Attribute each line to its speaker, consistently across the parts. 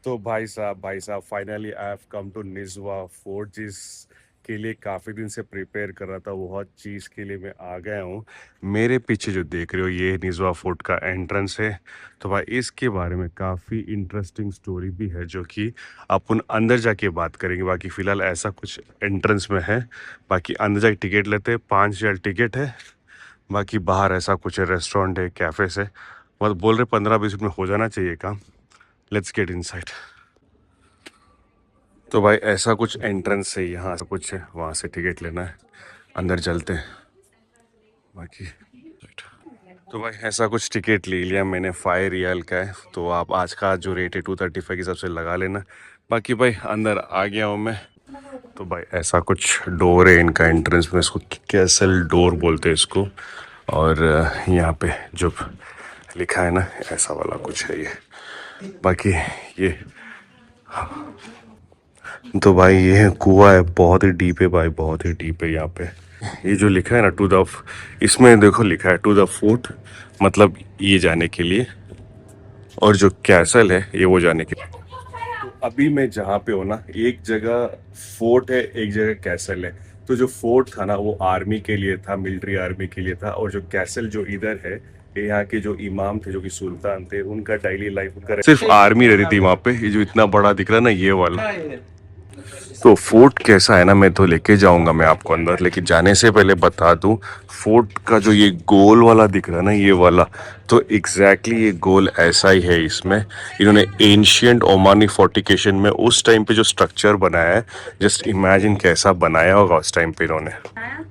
Speaker 1: तो भाई साहब finally I have come to Nizwa fort, जिस के लिए काफ़ी दिन से प्रिपेयर कर रहा था। बहुत चीज़ के लिए मैं आ गया हूँ। मेरे पीछे जो देख रहे हो ये निज़वा फोर्ट का एंट्रेंस है। तो भाई इसके बारे में काफ़ी इंटरेस्टिंग स्टोरी भी है जो कि अपन अंदर जाके बात करेंगे। बाकी फ़िलहाल ऐसा कुछ एंट्रेंस में है। बाकी अंदर जाके टिकट लेते हैं, 5,000 टिकट है। बाकी बाहर ऐसा कुछ है, रेस्टोरेंट है, कैफ़ेस है। बस बोल रहे 15-20 मिनट में हो जाना चाहिए काम। Let's get inside. तो भाई ऐसा कुछ एंट्रेंस है, यहाँ से कुछ है, वहाँ से टिकट लेना है, अंदर चलते हैं। बाकी तो भाई ऐसा कुछ टिकट ले लिया मैंने, 5 रियाल का है। तो आप आज का जो रेट है 235 के हिसाब से लगा लेना। बाकी भाई अंदर आ गया हूँ मैं। तो भाई ऐसा कुछ डोर है इनका एंट्रेंस में, इसको कैसल डोर बोलते हैं इसको। और यहाँ पे जो लिखा है ना, ऐसा वाला कुछ है ये। बाकी ये तो भाई ये कुआं है, बहुत ही डीप है भाई, बहुत ही डीप है यहाँ पे। ये जो लिखा है ना इसमें देखो लिखा है टू द फोर्ट, मतलब ये जाने के लिए। और जो कैसल है ये वो जाने के लिए। तो अभी मैं जहाँ पे हूँ ना, एक जगह फोर्ट है, एक जगह कैसल है। तो जो फोर्ट था ना वो आर्मी के लिए था, मिलिट्री आर्मी के लिए था। और जो कैसल जो इधर है, ये यहाँ के जो इमाम थे, जो कि सुल्तान थे, उनका डेली लाइफ उनका सिर्फ आर्मी रहती थी वहाँ पे। ये जो इतना बड़ा दिख रहा है ना ये वाला। तो फोर्ट कैसा है ना, मैं तो लेके जाऊंगा मैं आपको अंदर, लेकिन जाने से पहले बता दूं, फोर्ट का जो ये गोल वाला दिख रहा है ना, ये वाला, तो एग्जैक्टली ये गोल ऐसा ही है। इसमें इन्होंने एंशियंट ओमानी फोर्टिकेशन में उस टाइम पे जो स्ट्रक्चर बनाया है, जस्ट इमेजिन कैसा बनाया होगा उस टाइम पे इन्होंने।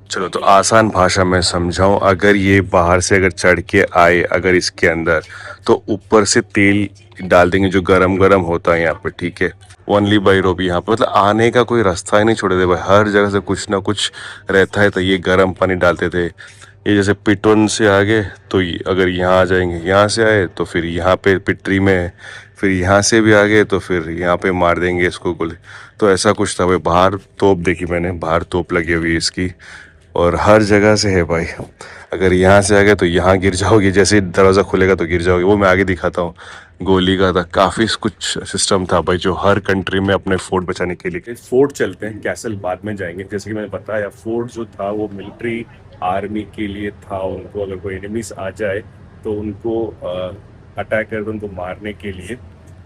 Speaker 1: चलो तो आसान भाषा में समझाऊं, अगर ये बाहर से अगर चढ़ के आए अगर इसके अंदर, तो ऊपर से तेल डाल देंगे जो गरम गरम होता है यहाँ पे, ठीक है। ओनली बाई रोप यहाँ पे, मतलब आने का कोई रास्ता ही नहीं छोड़े थे भाई, हर जगह से कुछ ना कुछ रहता है। तो ये गर्म पानी डालते थे। ये जैसे पिटोन से आगे, तो अगर यहाँ आ जाएंगे, यहाँ से आए तो फिर यहाँ पे पिटरी में है, फिर यहाँ से भी आगे तो फिर यहाँ पे मार देंगे इसको गोली। तो ऐसा कुछ था भाई। बाहर तोप देखी मैंने, बाहर तोप लगी हुई है इसकी, और हर जगह से है भाई। अगर यहाँ से आ गए तो यहाँ गिर जाओगे, जैसे दरवाज़ा खुलेगा तो गिर जाओगे। वो मैं आगे दिखाता हूँ। गोली का था, काफ़ी कुछ सिस्टम था भाई, जो हर कंट्री में अपने फोर्ट बचाने के लिए। फोर्ट चलते हैं, कैसल बाद में जाएंगे। जैसे कि मैंने बताया, फोर्ट जो था वो मिलिट्री आर्मी के लिए था। उनको अगर कोई एनिमीज आ जाए तो उनको अटैक कर दो, उनको मारने के लिए।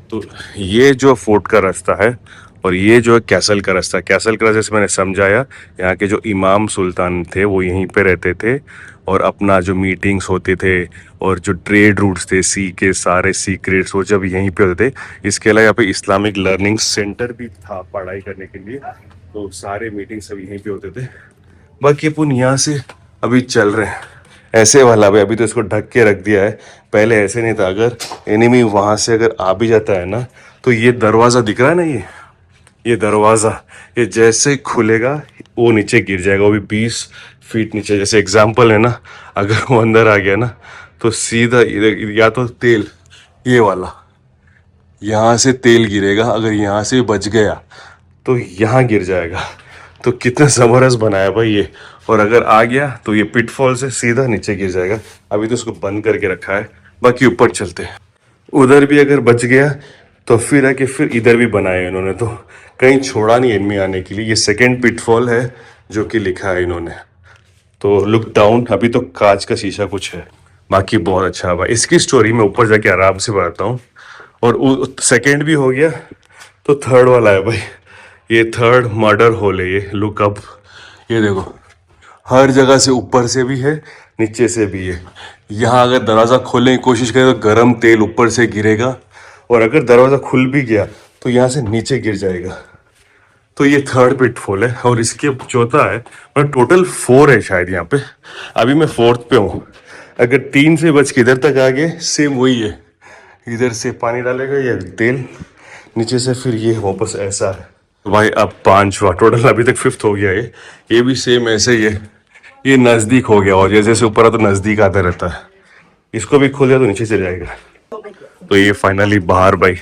Speaker 1: तो ये जो फोर्ट का रास्ता है, और ये जो है कैसल का रास्ता। कैसल का रास्ता से मैंने समझाया, यहाँ के जो इमाम सुल्तान थे वो यहीं पे रहते थे, और अपना जो मीटिंग्स होते थे और जो ट्रेड रूट्स थे, सी के सारे सीक्रेट्स वो जब यहीं पे होते थे। इसके अलावा यहाँ पे इस्लामिक लर्निंग सेंटर भी था पढ़ाई करने के लिए। तो सारे मीटिंग सब यहीं पे होते थे। बाकी अपन यहाँ से अभी चल रहे हैं ऐसे वाला भाई। अभी तो इसको ढक के रख दिया है, पहले ऐसे नहीं था। अगर एनिमी वहां से अगर आ भी जाता है ना, तो ये दरवाजा दिख रहा है ना, ये दरवाजा, ये जैसे खुलेगा वो नीचे गिर जाएगा, वो भी 20 फीट नीचे। जैसे एग्जाम्पल है ना, अगर वो अंदर आ गया ना, तो सीधा इधर या तो तेल, ये वाला यहाँ से तेल गिरेगा। अगर यहाँ से बच गया तो यहाँ गिर जाएगा। तो कितना जबरदस्त बनाया भाई ये। और अगर आ गया तो ये पिटफॉल से सीधा नीचे गिर जाएगा। अभी तो इसको बंद करके रखा है। बाकी ऊपर चलते हैं। उधर भी अगर बच गया तो फिर है कि फिर इधर भी बनाया है इन्होंने, तो कहीं छोड़ा नहीं एनिमी आने के लिए। ये सेकेंड पिटफॉल है जो कि लिखा है इन्होंने। तो लुक डाउन, अभी तो कांच का शीशा कुछ है। बाकी बहुत अच्छा है भाई। इसकी स्टोरी मैं ऊपर जाके आराम से बताता हूँ। और सेकेंड भी हो गया, तो थर्ड वाला है भाई। ये थर्ड मर्डर होल है ये। लुक अप, ये देखो, हर जगह से, ऊपर से भी है, नीचे से भी है। यहाँ अगर दरवाज़ा खोलने की कोशिश करें तो गर्म तेल ऊपर से गिरेगा, और अगर दरवाज़ा खुल भी गया तो यहाँ से नीचे गिर जाएगा। तो ये थर्ड पिटफॉल है, और इसके चौथा है। मतलब टोटल 4 है शायद यहाँ पे। अभी मैं फोर्थ पे हूँ। अगर 3 से बच के इधर तक आ गए, सेम वही है। इधर से पानी डालेगा ये तेल, नीचे से फिर ये वापस ऐसा है। तो भाई अब 5 हुआ टोटल, अभी तक 5th हो गया ये भी सेम ऐसे ही है। ये नज़दीक हो गया, और जैसे जैसे ऊपर आता तो नज़दीक आता रहता है। इसको भी खोल दिया तो नीचे से जाएगा। तो ये फाइनली बाहर भाई।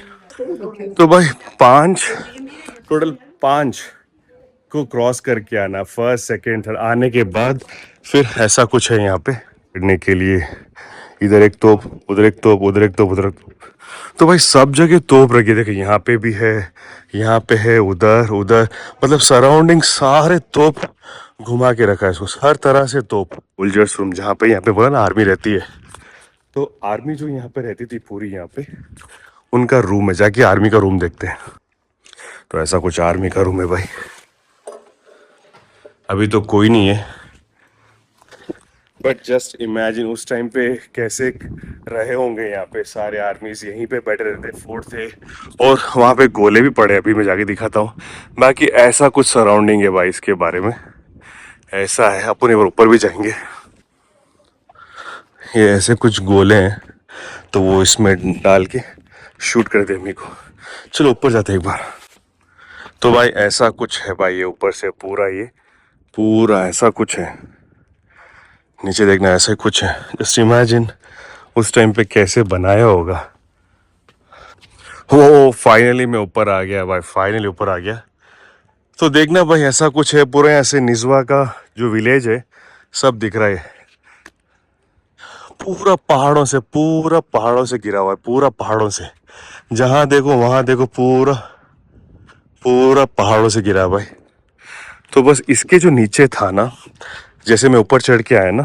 Speaker 1: तो भाई 5, टोटल 5 को क्रॉस करके आना, फर्स्ट सेकेंड थर्ड आने के बाद फिर ऐसा कुछ है यहाँ पे पढ़ने के लिए। इधर एक तोप, उधर एक तोप, उधर एक तोप, उधर एक तोप। तो भाई सब जगह तोप रखी है। देखो यहाँ पे भी है, यहाँ पे है, उधर उधर, मतलब सराउंडिंग सारे तोप घुमा के रखा है इसको, हर तरह से तोप। सोल्जर्स रूम, जहाँ पे यहाँ पे बोला ना आर्मी रहती है, तो आर्मी जो यहाँ पे रहती थी पूरी यहाँ पे, उनका रूम है, जाके आर्मी का रूम देखते हैं। तो ऐसा कुछ आर्मी का रूम है भाई। अभी तो कोई नहीं है, बट जस्ट इमेजिन उस टाइम पे कैसे रहे होंगे। यहाँ पे सारे आर्मीज यहीं पे बैठे रहते, फोर्ट थे, और वहाँ पे गोले भी पड़े। अभी मैं जाके दिखाता हूँ। बाकी ऐसा कुछ सराउंडिंग है भाई, इसके बारे में ऐसा है। अपन एक बार ऊपर भी जाएंगे। ये ऐसे कुछ गोले हैं, तो वो इसमें डाल के शूट करते हैं मेरे को। चलो ऊपर जाते हैं एक बार। तो भाई ऐसा कुछ है भाई, ये ऊपर से पूरा, ये पूरा ऐसा कुछ है। नीचे देखना, ऐसा कुछ है। जस्ट इमेजिन उस टाइम पे कैसे बनाया होगा। हो फाइनली मैं ऊपर आ गया भाई, फाइनली ऊपर आ गया। तो देखना भाई, ऐसा कुछ है पूरा। ऐसे निजवा का जो विलेज है सब दिख रहा है, पूरा पहाड़ों से, पूरा पहाड़ों से गिरा हुआ है, पूरा पहाड़ों से। जहां देखो वहां देखो, पूरा पूरा पहाड़ों से गिरा है भाई। तो बस इसके जो नीचे था ना, जैसे मैं ऊपर चढ़ के आया ना,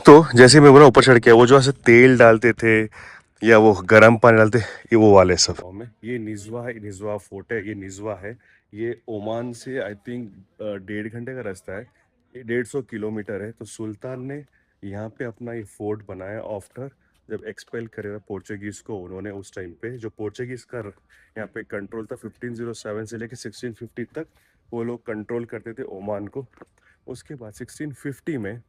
Speaker 1: तो जैसे मैं बोला ऊपर चढ़ के आया, वो जो ऐसे तेल डालते थे या वो गर्म पानी डालते, ये वो वाले सब में। ये निजवा है, निजवा फोर्ट है, ये निजवा है। ये ओमान से आई थिंक 1.5 घंटे का रास्ता है। ये 150 किलोमीटर है। तो सुल्तान ने यहाँ पे अपना ये फोर्ट बनाया आफ्टर जब एक्सपेल करे पोर्चुगीज को उन्होंने। उस टाइम पे जो पोर्चुगीज का यहाँ पे कंट्रोल था 1507 से लेके 1650 तक, वो लोग कंट्रोल करते थे ओमान को। उसके बाद 1650 में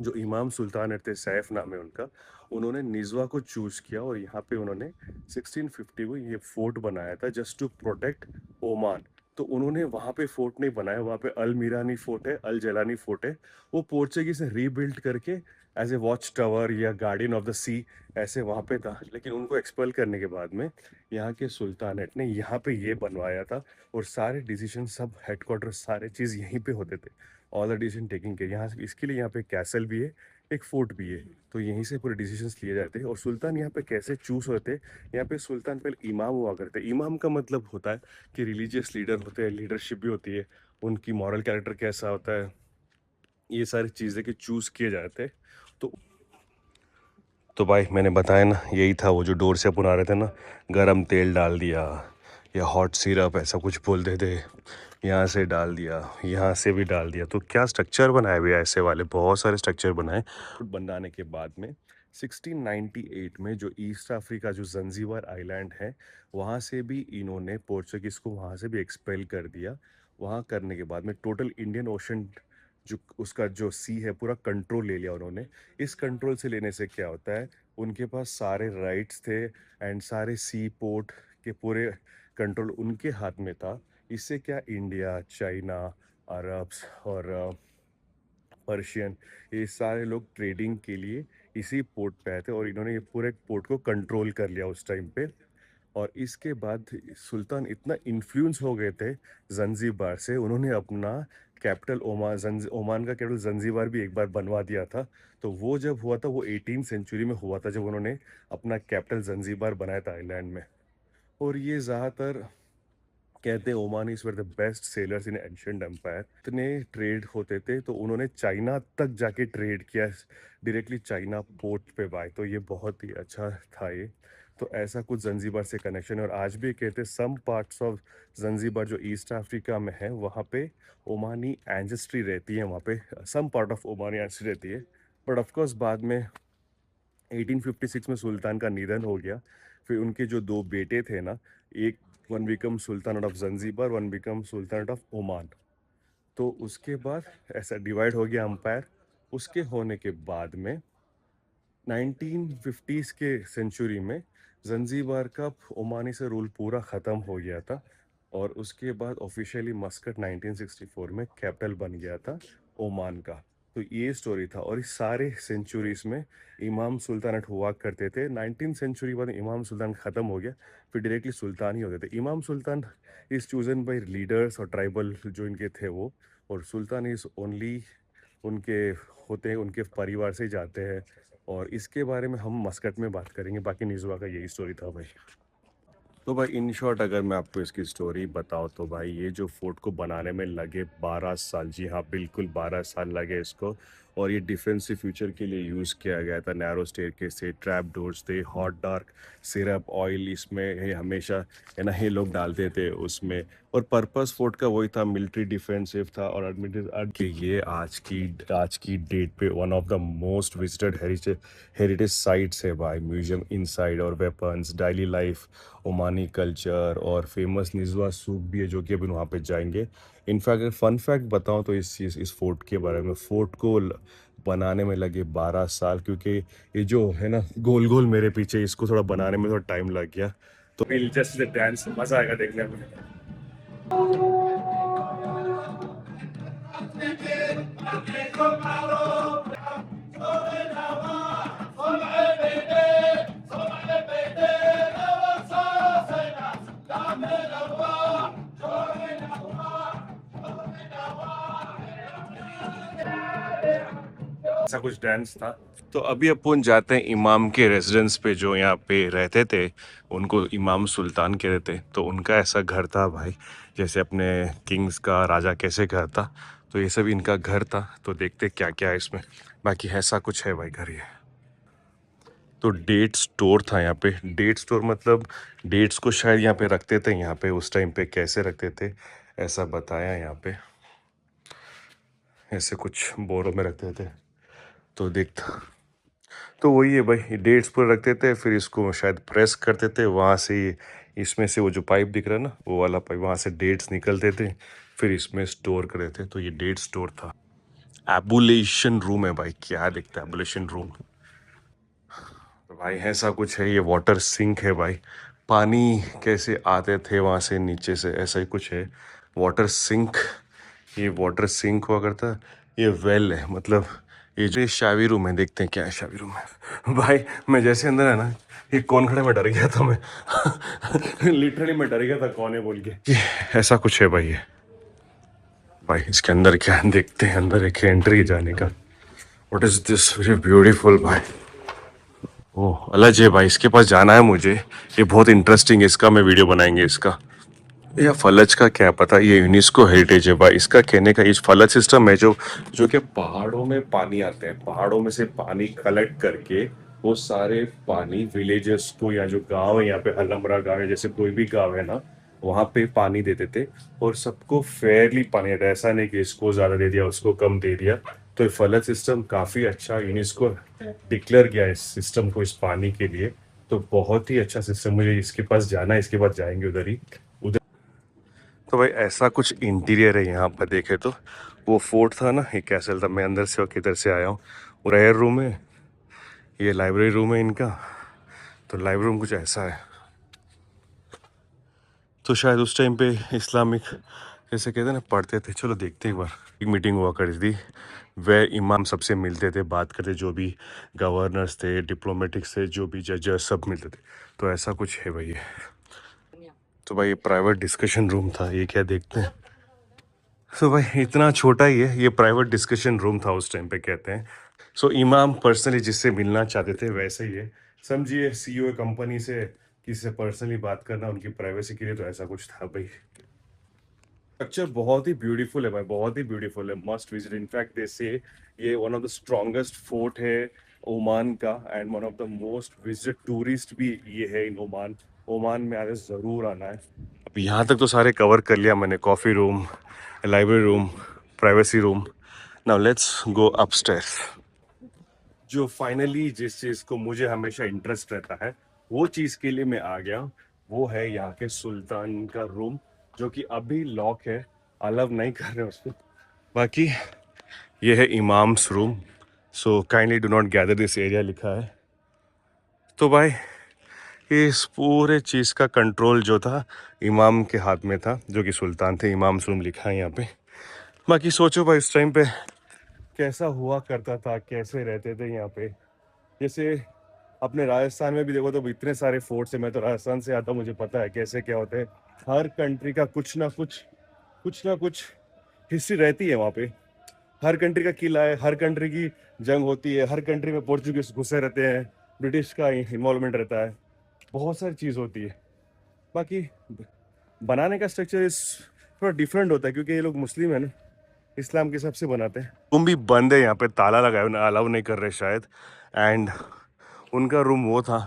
Speaker 1: जो इमाम सुल्तान थे, सैफ नाम है उनका, उन्होंने निजवा को चूज किया और यहाँ पे उन्होंने 1650 में ये फोर्ट बनाया था जस्ट टू प्रोटेक्ट ओमान। तो उन्होंने वहाँ पे फोर्ट नहीं बनाया, वहाँ पे अल मीरानी फोर्ट है, अल जलानी फोर्ट है। वो पोर्चुगीज ने रीबिल्ड करके एज ए वॉच टावर या गार्डियन ऑफ द सी ऐसे वहाँ पे था। लेकिन उनको एक्सपेल करने के बाद में यहाँ के सुल्तानेट ने यहाँ पे ये बनवाया था, और सारे डिसीजन, सब हेडक्वार्टर, सारे चीज़ यहीं पे होते थे। ऑल द डिसीजन टेकिंग के यहाँ, इसके लिए यहाँ पे कैसल भी है, एक फोर्ट भी है। तो यहीं से पूरे डिसीजंस लिए जाते हैं। और सुल्तान यहाँ पे कैसे चूज होते हैं, यहाँ पे सुल्तान पहले इमाम हुआ करते हैं। इमाम का मतलब होता है कि रिलीजियस लीडर होते हैं, लीडरशिप भी होती है, उनकी मॉरल कैरेक्टर कैसा होता है, ये सारी चीज़ें के चूज किए जाते हैं। तो भाई मैंने बताया ना, यही था वो जो डोर से अपन आ रहे थे ना, गरम तेल डाल दिया या हॉट सिरप ऐसा कुछ बोलते थे, यहाँ से डाल दिया, यहाँ से भी डाल दिया। तो क्या स्ट्रक्चर बनाए हुए ऐसे वाले, बहुत सारे स्ट्रक्चर बनाए। बनाने के बाद में 1698 में जो ईस्ट अफ्रीका जो जंजीबार आइलैंड है, वहाँ से भी इन्होंने पोर्चुगीज को वहाँ से भी एक्सपेल कर दिया। वहाँ करने के बाद में टोटल इंडियन ओशन जो उसका जो सी है पूरा कंट्रोल ले लिया उन्होंने। इस कंट्रोल से लेने से क्या होता है, उनके पास सारे राइट्स थे, एंड सारे सी पोर्ट के पूरे कंट्रोल उनके हाथ में था। इससे क्या, इंडिया, चाइना, अरब्स और पर्शियन, ये सारे लोग ट्रेडिंग के लिए इसी पोर्ट पे आए थे, और इन्होंने ये पूरे पोर्ट को कंट्रोल कर लिया उस टाइम पे। और इसके बाद सुल्तान इतना इन्फ्लुएंस हो गए थे जंजीबार से, उन्होंने अपना कैपिटल ओमान का कैपिटल जंजीबार भी एक बार बनवा दिया था। तो वो जब हुआ था, वो 18 सेंचुरी में हुआ था, जब उन्होंने अपना कैपिटल जंजीबार बनाया था आइलैंड में। और ये ज़्यादातर कहते हैं Omanis were the best sailors in ancient empire. इतने ट्रेड होते थे तो उन्होंने चाइना तक जाके ट्रेड किया, डायरेक्टली चाइना पोर्ट पे बाय। तो ये बहुत ही अच्छा था ये। तो ऐसा कुछ जंजीबार से कनेक्शन है। और आज भी कहते हैं सम पार्ट्स ऑफ जंजीबार जो ईस्ट अफ्रीका में है, वहाँ पे ओमानी एंसेस्ट्री रहती है, वहाँ पे some part of Omani ancestry रहती है। बट ऑफकोर्स बाद में 1856 में सुल्तान का निधन हो गया। फिर उनके जो दो बेटे थे ना, एक, one become Sultan of Zanzibar, one become Sultan of Oman. तो उसके बाद ऐसा डिवाइड हो गया अंपायर। उसके होने के बाद में 1950s के सेंचुरी में जंजीबार का ओमानी से रूल पूरा ख़त्म हो गया था। और उसके बाद ऑफिशियली मस्कट 1964 में कैपिटल बन गया था ओमान का। तो ये स्टोरी था। और इस सारे सेंचुरीज में इमाम सुल्तानत हुआ करते थे। 19th सेंचुरी बाद इमाम सुल्तान ख़त्म हो गया, फिर डायरेक्टली सुल्तान ही होते थे। इमाम सुल्तान इज़ चूजन बाई लीडर्स और ट्राइबल जो इनके थे वो। और सुल्तान इज़ ओनली उनके होते हैं, उनके परिवार से ही जाते हैं। और इसके बारे में हम मस्कट में बात करेंगे। बाकी निज़वा का यही स्टोरी था भाई। तो भाई इन शॉर्ट अगर मैं आपको इसकी स्टोरी बताऊं तो भाई ये जो फोर्ट को बनाने में लगे 12 साल, जी हाँ बिल्कुल 12 साल लगे इसको। और ये डिफेंसिव फ्यूचर के लिए यूज़ किया गया था। नैरो स्टेयरकेस थे, ट्रैप डोर्स थे, हॉट डार्क सिरप ऑयल इसमें ये हमेशा है ना ये लोग डालते थे उसमें। और पर्पस फोर्ट का वही था, मिलिट्री डिफेंसिव था। और एडमिटेड कि ये आज की डेट पे one of the most visited heritage sites है भाई। म्यूजियम इनसाइड और weapons, daily life, Omani culture और फेमस निज़वा सूप भी है जो कि अभी वहाँ पे जाएंगे। इनफैक्ट अगर फन फैक्ट बताऊँ तो इस फोर्ट के बारे में, फोर्ट को बनाने में लगे 12 साल, क्योंकि ये जो है ना गोल गोल मेरे पीछे, इसको थोड़ा बनाने में थोड़ा टाइम लग गया। तो जस्ट डांस मजा आएगा देखने में। ऐसा कुछ डांस था। तो अभी अपन जाते हैं इमाम के रेजिडेंस पे, जो यहाँ पे रहते थे। उनको इमाम सुल्तान कहते थे। तो उनका ऐसा घर था भाई, जैसे अपने किंग्स का, राजा कैसे घर था, तो ये सब इनका घर था। तो देखते क्या क्या है इसमें। बाकी ऐसा कुछ है भाई घर ये। तो डेट स्टोर था यहाँ पे। डेट स्टोर मतलब डेट्स को शायद यहाँ पे रखते थे। यहाँ पे उस टाइम पे कैसे रखते थे ऐसा बताया यहाँ पे। ऐसे कुछ बोरों में रखते थे। तो देखता, तो वही है भाई, डेट्स पूरे रखते थे, फिर इसको शायद प्रेस करते थे वहाँ से। इसमें से वो जो पाइप दिख रहा है ना, वो वाला पाइप, वहाँ से डेट्स निकलते थे, फिर इसमें स्टोर करते थे। तो ये डेट स्टोर था। एबुलेशन रूम है भाई, क्या दिखता है एबुलेशन रूम। तो भाई ऐसा कुछ है। ये वाटर सिंक है भाई। पानी कैसे आते थे वहाँ से नीचे से, ऐसा ही कुछ है। वाटर सिंक, ये वाटर सिंक हुआ करता। ये वेल है मतलब। ये जो ये शावी रूम है, देखते हैं क्या है शावी रूम है। भाई मैं जैसे अंदर है ना, ये कौन खड़े में डर गया था मैं। लिटरली मैं डर गया था कौन है बोल के। ये ऐसा कुछ है भाई। ये भाई इसके अंदर क्या है देखते हैं। अंदर एक एंट्री जाने का। What is this very beautiful भाई। ओह अलग है भाई, इसके पास जाना है मुझे। ये बहुत इंटरेस्टिंग है, इसका मैं वीडियो बनाएंगे इसका। या फलज का क्या पता, ये यूनेस्को हेरिटेज है भाई। इसका कहने का इस फलज सिस्टम है जो जो कि पहाड़ों में पानी आते हैं, पहाड़ों में से पानी कलेक्ट करके वो सारे पानी विलेजेस को, या जो गांव है यहाँ पे हल्लमरा गांव है, जैसे कोई भी गांव है ना, वहां पे पानी देते थे। और सबको फेयरली पानी देता है, ऐसा नहीं कि इसको ज्यादा दे दिया उसको कम दे दिया। तो ये फलज सिस्टम काफी अच्छा, यूनेस्को डिक्लेयर किया है इस सिस्टम को, इस पानी के लिए। तो बहुत ही अच्छा सिस्टम, मुझे इसके पास जाना है, इसके बाद जाएंगे उधर ही। तो भाई ऐसा कुछ इंटीरियर है यहाँ पर देखे तो। वो फोर्ट था ना, ये कैसल था। मैं अंदर से और किधर से आया हूँ। प्रेयर रूम है, ये लाइब्रेरी रूम है इनका। तो लाइब्रेरी रूम कुछ ऐसा है। तो शायद उस टाइम पे इस्लामिक जैसे कहते हैं ना पढ़ते थे। चलो देखते हैं एक बार। एक मीटिंग हुआ करती थी, वे इमाम सबसे मिलते थे, बात करते, जो भी गवर्नर्स थे, डिप्लोमेटिक्स थे, जो भी जज सब मिलते थे। तो ऐसा कुछ है भाई ये। तो भाई ये प्राइवेट डिस्कशन रूम था, ये क्या देखते हैं। सो भाई इतना छोटा ही है, ये प्राइवेट डिस्कशन रूम था उस टाइम पे कहते हैं। सो इमाम पर्सनली जिससे मिलना चाहते थे वैसे ही है। समझिए सीईओ कंपनी से किसी से पर्सनली बात करना उनकी प्राइवेसी के लिए, तो ऐसा कुछ था भाई। स्ट्रक्चर बहुत ही ब्यूटीफुल है भाई, बहुत ही ब्यूटीफुल है, मस्ट विजिट। इनफैक्ट दे से ये one of the strongest fort है ओमान का, and one of the most visit tourist भी ये है इन ओमान। ओमान में आगे जरूर आना है। अब यहाँ तक तो सारे कवर कर लिया मैंने, coffee room, library room, privacy room. Now let's go upstairs. जो फाइनली जिस चीज़ को मुझे हमेशा इंटरेस्ट रहता है, वो चीज़ के लिए मैं आ गया। वो है यहाँ के सुल्तान का रूम, जो कि अभी लॉक है, अलाउ नहीं कर रहे उसको। बाकी ये है imams room. So kindly do not gather this area लिखा है। तो भाई इस पूरे चीज़ का कंट्रोल जो था इमाम के हाथ में था, जो कि सुल्तान थे। इमाम्स रूम लिखा है यहाँ पे। बाकी सोचो भाई इस टाइम पे कैसा हुआ करता था, कैसे रहते थे यहाँ पे। जैसे अपने राजस्थान में भी देखो तो इतने सारे फोर्ट्स है। मैं तो राजस्थान से आता हूँ, मुझे पता है कैसे क्या होते हैं। हर कंट्री का कुछ ना कुछ हिस्ट्री रहती है वहाँ पे। हर कंट्री का किला है, हर कंट्री की जंग होती है, हर कंट्री में पोर्चुगीज घुसे रहते हैं, ब्रिटिश का इन्वॉल्वमेंट रहता है, बहुत सारी चीज़ होती है। बाकी बनाने का स्ट्रक्चर इस थोड़ा डिफरेंट होता है क्योंकि ये लोग मुस्लिम है ना, इस्लाम के हिसाब से बनाते हैं। रूम भी बंद है यहाँ पे, ताला लगाए हुए, अलाउ नहीं कर रहे शायद। एंड उनका रूम वो था।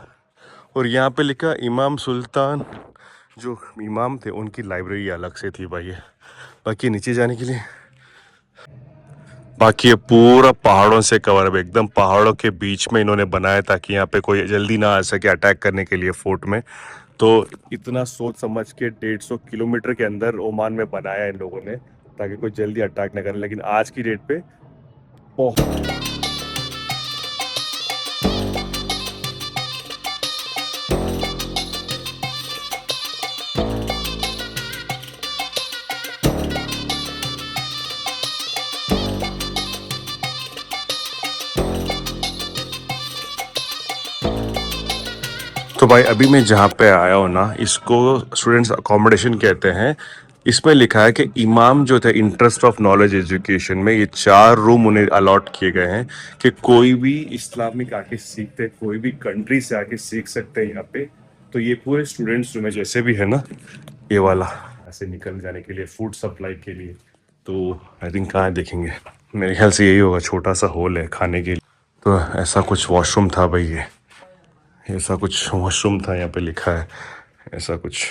Speaker 1: और यहाँ पे लिखा इमाम सुल्तान, जो इमाम थे उनकी लाइब्रेरी अलग से थी भाई ये। बाकी नीचे जाने के लिए, बाकी ये पूरा पहाड़ों से कवर है, एकदम पहाड़ों के बीच में इन्होंने बनाया ताकि यहाँ पे कोई जल्दी ना आ सके अटैक करने के लिए फोर्ट में। तो इतना सोच समझ के 150 किलोमीटर के अंदर ओमान में बनाया इन लोगों ने ताकि कोई जल्दी अटैक ना करे। लेकिन आज की डेट पे बहुत तो भाई अभी मैं जहाँ पे आया हूँ ना, इसको स्टूडेंट्स अकोमोडेशन कहते हैं। इसमें लिखा है कि इमाम जो थे इंटरेस्ट ऑफ नॉलेज एजुकेशन में ये 4 रूम उन्हें अलॉट किए गए हैं कि कोई भी इस्लामिक आके सीखते, कोई भी कंट्री से आके सीख सकते हैं यहाँ पे। तो ये पूरे स्टूडेंट्स रूम है, जैसे भी है ना ये वाला, ऐसे निकल जाने के लिए, फूड सप्लाई के लिए। तो आई थिंक कहाँ देखेंगे, मेरे ख्याल से यही होगा, छोटा सा हॉल है खाने के लिए। तो ऐसा कुछ वॉशरूम था भाई, ये ऐसा कुछ वॉशरूम था, यहाँ पे लिखा है ऐसा कुछ,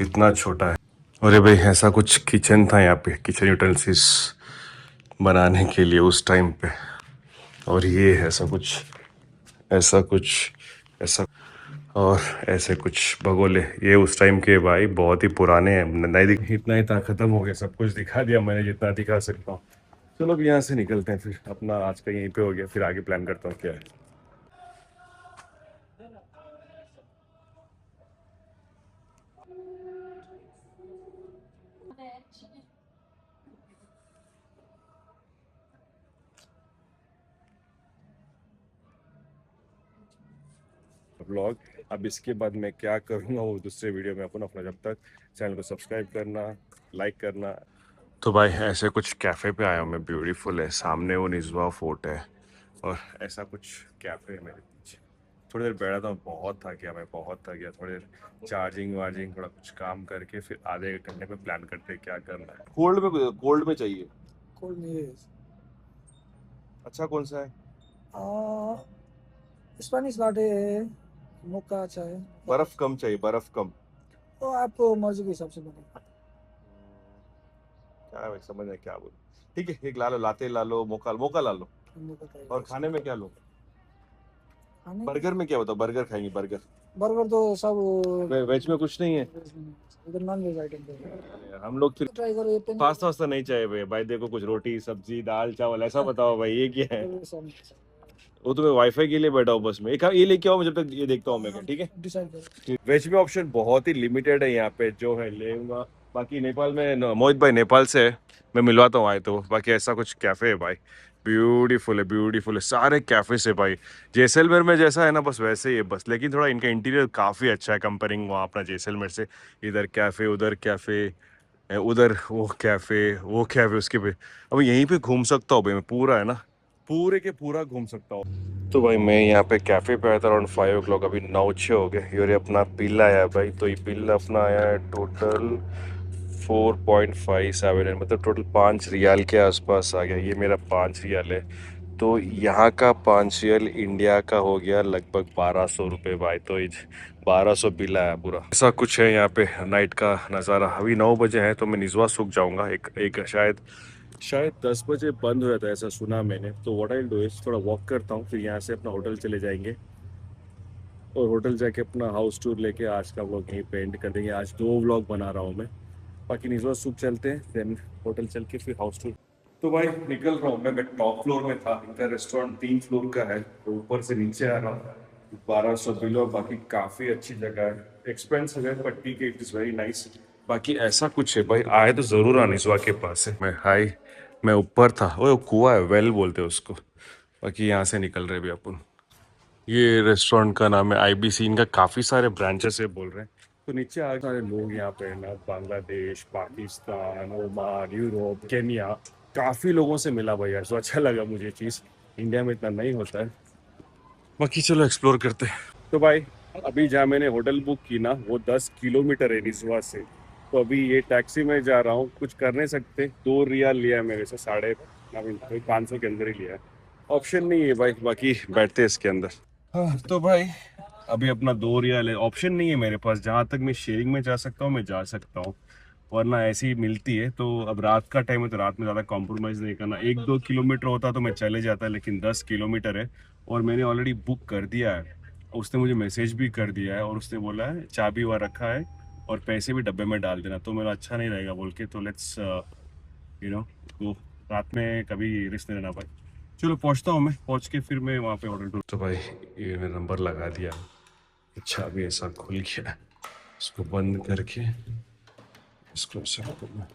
Speaker 1: इतना छोटा है। अरे भाई ऐसा कुछ किचन था यहाँ पे, किचन यूटेंसिल्स बनाने के लिए उस टाइम पे। और ये ऐसा कुछ, ऐसा कुछ, ऐसा, और ऐसे कुछ भगोले, ये उस टाइम के भाई बहुत ही पुराने हैं। नहीं इतना ही था, खत्म हो गया, सब कुछ दिखा दिया मैंने जितना दिखा सकता हूँ। चलो अब यहाँ से निकलते हैं, फिर अपना आज का यहीं पे हो गया, फिर आगे प्लान करता हूँ क्या है। व्लॉग अब इसके बाद मैं क्या करूँगा वो दूसरे वीडियो में अपना, जब तक चैनल को सब्सक्राइब करना, लाइक करना। तो भाई ऐसे कुछ कैफ़े पे आया हूँ मैं, ब्यूटीफुल है, सामने वो निज़वा फोर्ट है और ऐसा कुछ कैफ़े है मेरे पीछे। थोड़ी देर बैठा था, बहुत थक गया मैं, बहुत थक गया। थोड़ी देर चार्जिंग वार्जिंग थोड़ा कुछ काम करके फिर आधे घंटे में प्लान करते हैं क्या करना है। कोल्ड में चाहिए।
Speaker 2: कोल्ड नहीं है।
Speaker 1: अच्छा कौन सा है?
Speaker 2: स्पेनिश लाटे है, मोका चाय।
Speaker 1: बर्फ कम चाहिए, बर्फ कम।
Speaker 2: तो आपको मर्जी के हिसाब से बने।
Speaker 1: क्या है समझ में क्या बोलूं। ठीक है, एक ला लो, लाते ला लो, मोका मोका ला लो।
Speaker 2: मोका चाहिए।
Speaker 1: और खाने में क्या लो?
Speaker 2: खाने
Speaker 1: बर्गर में क्या बताओ, बर्गर खाएंगे बर्गर?
Speaker 2: बर्गर तो सब
Speaker 1: वेज में कुछ नहीं है?
Speaker 2: इधर नॉन वेज आइटम पे
Speaker 1: हम लोग फिर
Speaker 2: ट्राई करो। ये
Speaker 1: पास्ता वास्ता नहीं चाहिए भाई। भाई देखो कुछ रोटी सब्जी दाल चावल ऐसा बताओ भाई, ये क्या है? वो तो मैं वाईफाई के लिए बैठा हूँ बस में, एक ये लेके आओ, जब तक ये देखता हूँ मैं। ठीक है,
Speaker 2: डिसाइड करो।
Speaker 1: वेज में ऑप्शन बहुत ही लिमिटेड है यहाँ पे, जो है लेऊंगा। बाकी नेपाल में मोहित भाई नेपाल से है, मैं मिलवाता हूँ आए तो। बाकी ऐसा कुछ कैफे है भाई, ब्यूटीफुल है, ब्यूटीफुल है, सारे कैफे से भाई। जैसलमेर में जैसा है ना बस वैसे ही है बस, लेकिन थोड़ा इनका इंटीरियर काफ़ी अच्छा है कंपेयरिंग वहाँ अपना जैसलमेर से। इधर कैफे, उधर कैफे, उधर वो कैफे, वो कैफे, उसके पे अब यहीं पे घूम सकता हूँ भाई मैं, पूरा है ना, पूरे के पूरा घूम सकता हूँ। तो भाई मैं यहाँ पे कैफे पे आया था अराउंड 5 o'clock, अभी 9-6 हो गए। ये अपना बिल आया है भाई, तो ये बिल अपना आया है टोटल 4.57 है, मतलब टोटल 5 रियाल के आसपास आ गया। ये मेरा 5 रियाल है, तो यहाँ का 5 रियाल इंडिया का हो गया लगभग 1200 रुपये भाई। तो 1200 बिल आया पूरा। ऐसा कुछ है यहाँ पे नाइट का नज़ारा। अभी 9 बजे है तो मैं निज़वा सूख जाऊँगा। एक शायद शायद 10 बजे बंद हो जाता है ऐसा सुना मैंने। तो व्हाट आई डू इज थोड़ा वॉक करता हूँ, फिर यहाँ से अपना होटल चले जाएंगे और होटल जाके अपना हाउस टूर लेके आज का व्लॉग यहीं पे एंड कर देंगे। आज 2 व्लॉग बना रहा हूँ मैं। बाकी निज़वा सूख चलते हैं, देन होटल चल के फिर हाउस टूर। तो भाई निकल रहा हूँ मैं टॉप फ्लोर में था, इनका रेस्टोरेंट 3 फ्लोर का है, तो ऊपर से नीचे आ रहा हूँ। 1200 बिलो, बाकी काफ़ी अच्छी जगह है, एक्सपेंसिव है बट ठीक है, इट इज़ वेरी नाइस। बाकी ऐसा कुछ है भाई, आए तो ज़रूर निज़वा के पास से। मैं ऊपर था, वो कुआं है, वेल बोलते हैं उसको। बाकी यहाँ से निकल रहे भी अपन। ये रेस्टोरेंट का नाम है IBC, इनका काफ़ी सारे ब्रांचेस है बोल रहे हैं। तो नीचे सारे लोग यहाँ पे ना, Bangladesh, Pakistan, Oman, Europe, Kenya, काफ़ी लोगों से मिला भाई यार, तो अच्छा लगा मुझे चीज़, इंडिया में इतना नहीं होता है। बाकी चलो एक्सप्लोर करते हैं। तो भाई अभी जहाँ मैंने होटल बुक की ना वो 10 किलोमीटर है रिजवा से, तो अभी ये टैक्सी में जा रहा हूँ, कुछ कर नहीं सकते। 2 रियाल लिया है मेरे से, साढ़े 500 के अंदर ही लिया है, ऑप्शन नहीं है भाई, बाकी बैठते हैं इसके अंदर। हाँ तो भाई अभी अपना 2 रियाल है, ऑप्शन नहीं है मेरे पास, जहाँ तक मैं शेयरिंग में जा सकता हूँ मैं जा सकता हूँ, वरना ऐसी ही मिलती है। तो अब रात का टाइम है तो रात में ज़्यादा कॉम्प्रोमाइज़ नहीं करना। 1-2 किलोमीटर होता तो मैं चले जाता, लेकिन 10 किलोमीटर है और मैंने ऑलरेडी बुक कर दिया है। उसने मुझे मैसेज भी कर दिया है और उसने बोला है चाबी वहाँ रखा है और पैसे भी डब्बे में डाल देना, तो मेरा अच्छा नहीं रहेगा बोल के, तो लेट्स वो रात में कभी रिस्क नहीं लेना भाई। चलो पहुँचता हूँ, मैं पहुँच के फिर मैं वहाँ पे ऑर्डर दूँ। तो भाई ये मैंने नंबर लगा दिया, चाबी ऐसा खुल गया है, इसको बंद करके इसको ऐसा करना।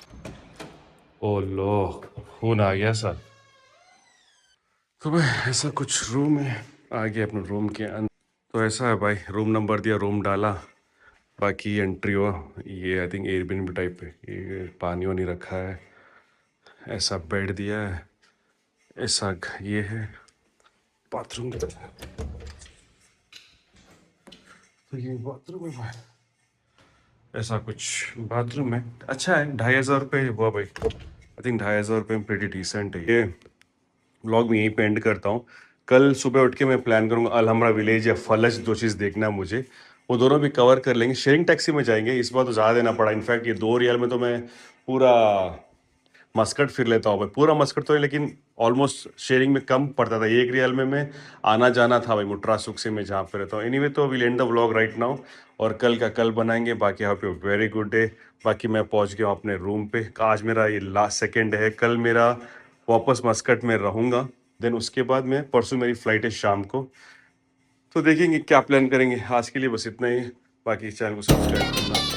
Speaker 1: ओ लो, फोन आ गया सर। तो भाई ऐसा कुछ रूम है, आ गया अपने रूम के अंदर। तो ऐसा है भाई, रूम नंबर दिया, रूम डाला, बाकी एंट्री हुआ। ये आई थिंक एयरबीएनबी टाइप है, ये पानी वानी रखा है, ऐसा बेड दिया है, ऐसा ये है बाथरूम की तरह। तो ये बाथरूम है भाई, ऐसा कुछ बाथरूम है, अच्छा है। 2500 रुपये हुआ भाई, आई थिंक 2500 रुपये में प्रेटी डिसेंट है। ये व्लॉग में यहीं पे एंड करता हूँ। कल सुबह उठ के मैं प्लान करूँगा अलहमरा विलेज या फलज, 2 चीज़ देखना है मुझे, वो दोनों भी कवर कर लेंगे। शेयरिंग टैक्सी में जाएंगे, इस बार तो ज़्यादा देना पड़ा, इनफैक्ट ये 2 रियाल में तो मैं पूरा मस्कट फिर लेता हूँ भाई, पूरा मस्कट तो नहीं लेकिन ऑलमोस्ट शेयरिंग में कम पड़ता था। 1 रियाल में मैं आना जाना था भाई मुट्रा सुख से मैं जहाँ पे रहता हूँ। एनीवे तो will and the vlog right now, और कल का कल बनाएंगे। बाकी have you very good day. बाकी मैं पहुँच गया हूँ अपने रूम पे, आज मेरा ये लास्ट सेकेंड है, कल मेरा वापस मस्कट में रहूँगा, देन उसके बाद मैं परसों मेरी फ़्लाइट है शाम को, तो देखेंगे क्या प्लान करेंगे। आज के लिए बस इतना ही, बाकी चैनल को सब्सक्राइब करना